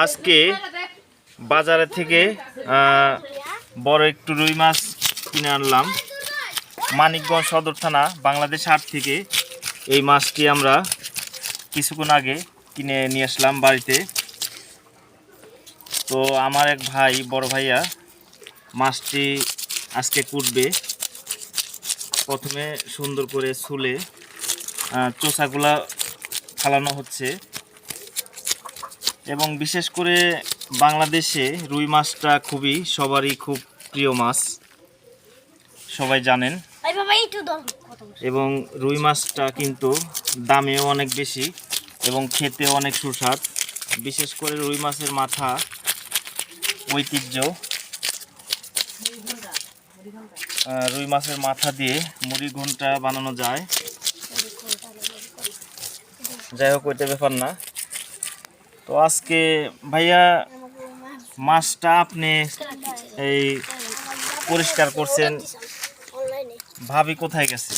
আজকে বাজারে থেকে বড় একটু রুই মাছ কিনে আনলাম। মানিকগঞ্জ সদর থানা বাংলাদেশ হাট থেকে এই মাছটি আমরা কিছুক্ষণ আগে কিনে নিয়ে আসলাম বাড়িতে। তো আমার এক ভাই, বড় ভাইয়া মাছটি আজকে কুটবে। প্রথমে সুন্দর করে ছুলে চোষাগুলা ফালানো হচ্ছে, এবং বিশেষ করে বাংলাদেশে রুই মাছটা সবারই খুব প্রিয় মাছ, সবাই জানেন। এবং রুই মাছটা কিন্তু দামেও অনেক বেশি এবং খেতেও অনেক সুস্বাদ। বিশেষ করে রুই মাছের মাথা ঐতিহ্য। রুই মাছের মাথা দিয়ে মুড়ি ঘন্টা বানানো যায়। যাই হোক, ওইটা ব্যাপার না। তো আজকে ভাইয়া মাছটা আপনি এই পরিষ্কার করছেন, ভাবি কোথায় গেছে?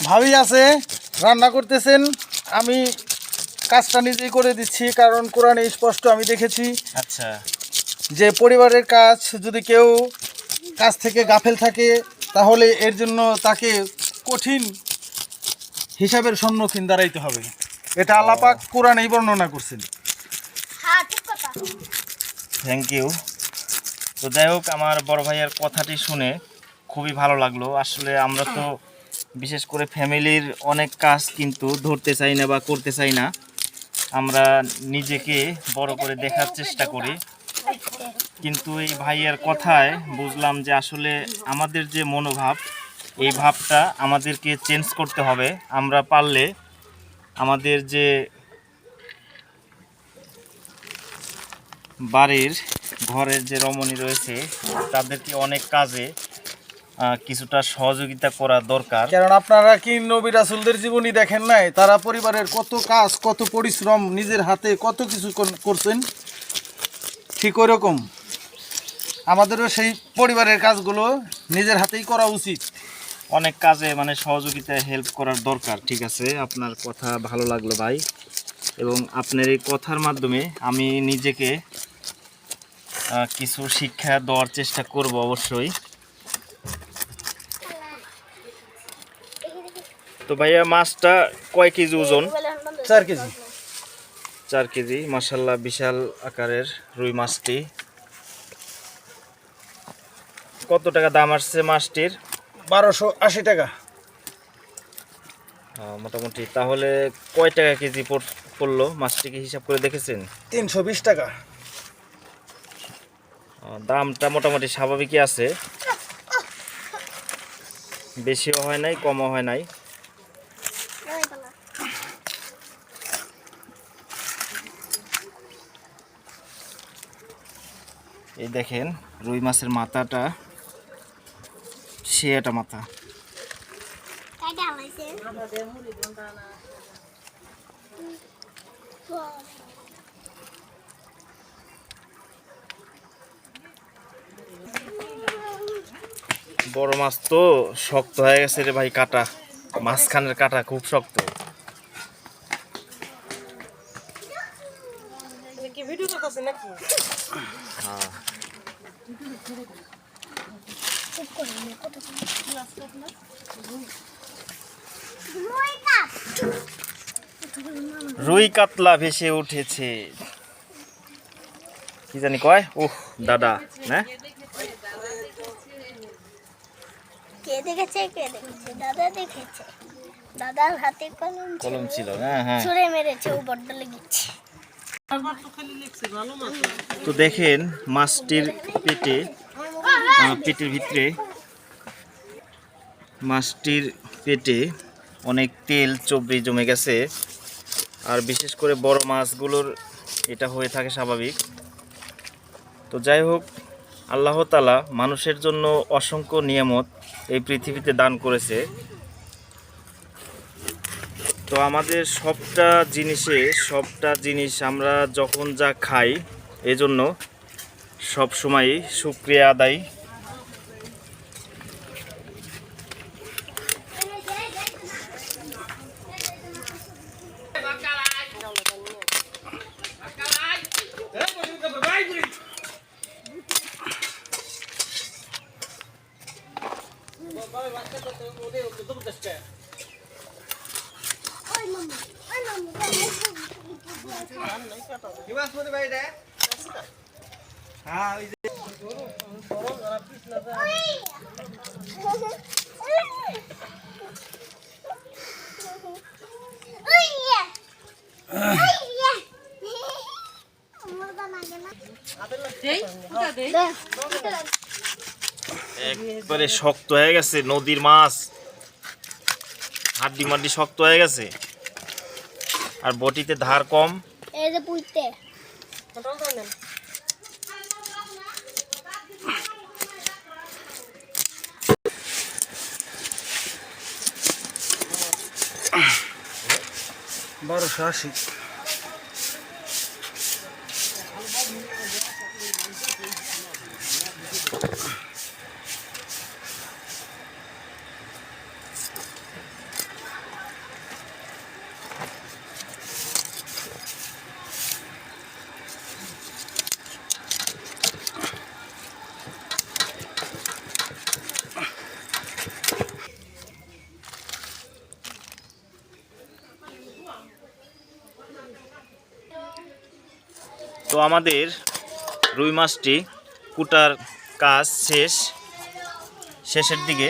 ভাবি আছে, রান্না করতেছেন। আমি কাজটা নিজেই করে দিচ্ছি, কারণ কোরআনে স্পষ্ট আমি দেখেছি আচ্ছা, যে পরিবারের কাজ যদি কেউ কাজ থেকে গাফেল থাকে তাহলে এর জন্য তাকে কঠিন হিসাবের সম্মুখীন দাঁড়াইতে হবে। এটা আল্লাহ পাক কোরআনেই বর্ণনা করছেন। Thank you. তো যাই হোক, আমার বড় ভাইয়ের কথাটি শুনে খুবই ভালো লাগলো। আসলে আমরা তো বিশেষ করে ফ্যামিলির অনেক কাজ কিন্তু ধরতে চাই না বা করতে চাই না, আমরা নিজেকে বড় করে দেখার চেষ্টা করি। কিন্তু এই ভাইয়ের কথায় বুঝলাম যে আসলে আমাদের যে মনোভাব, এই ভাবটা আমাদেরকে চেঞ্জ করতে হবে। আমরা পারলে আমাদের যে বাড়ির ঘরের যে রমণী রয়েছে তাদেরকে অনেক কাজে কিছুটা সহযোগিতা করা দরকার। কারণ আপনারা কি নবী রাসূলদের জীবনী দেখেন নাই? তারা পরিবারের কত কাজ, কত পরিশ্রম, নিজের হাতে কত কিছু করছেন। ঠিক ওরকম আমাদেরও সেই পরিবারের কাজগুলো নিজের হাতেই করা উচিত। অনেক কাজে সহযোগিতায় হেল্প করার দরকার। ঠিক আছে, আপনার কথা ভালো লাগলো ভাই, এবং আপনার এই কথার মাধ্যমে আমি নিজেকে কিছু শিক্ষা দেওয়ার চেষ্টা করব অবশ্যই। তো ভাইয়া, মাছটা কয় কেজি ওজন? 4 কেজি। 4 কেজি, মাশাআল্লাহ, বিশাল আকারের রুই মাছটি। কত টাকা দাম আসছে মাছটির? 1280 টাকা মোটামুটি। তাহলে কয় টাকা কেজি পড়লো মাছটিকে হিসাব করে দেখেছেন? 320 টাকা। দামটা মোটামুটি স্বাভাবিকই আছে, বেশিও হয় নাই, কমও হয় নাই। এই দেখেন রুই মাছের মাথাটা, সে একটা মাথা। বড় মাছ তো শক্ত হয়ে গেছে রে ভাই, কাটা, মাঝখানের কাটা খুব শক্ত। রুই কাতলা ভেসে উঠেছে, কি জানি কয়, দাদা না? কে দেখেছে? দাদা দেখেছে। দাদার হাতে কলম ছিল। হ্যাঁ হ্যাঁ, ছুঁড়ে মেরেছে, ও বড্ড লেগেছে। তো দেখেন মাছটির পেটের ভিতরে, মাছটির পেটে অনেক তেল চর্বি জমে গেছে। আর বিশেষ করে বড় মাছগুলোর এটা হয়ে থাকে স্বাভাবিক। তো যাই হোক, আল্লাহ তাআলা মানুষের জন্য অসংখ্য নিয়ামত এই পৃথিবীতে দান করেছে। তো আমাদের সবটা জিনিস আমরা যখন যা খাই, এজন্য সব সময় শুকরিয়া আদায়। একবারে শক্ত হয়ে গেছে নদীর মাছ, হাড্ডি মাড্ডি শক্ত হয়ে গেছে, আর বটিতে ধার কম। এই যে পুইতে বারোশো আশি। তো আমাদের রুই মাছটি কুটার কাজ শেষের দিকে।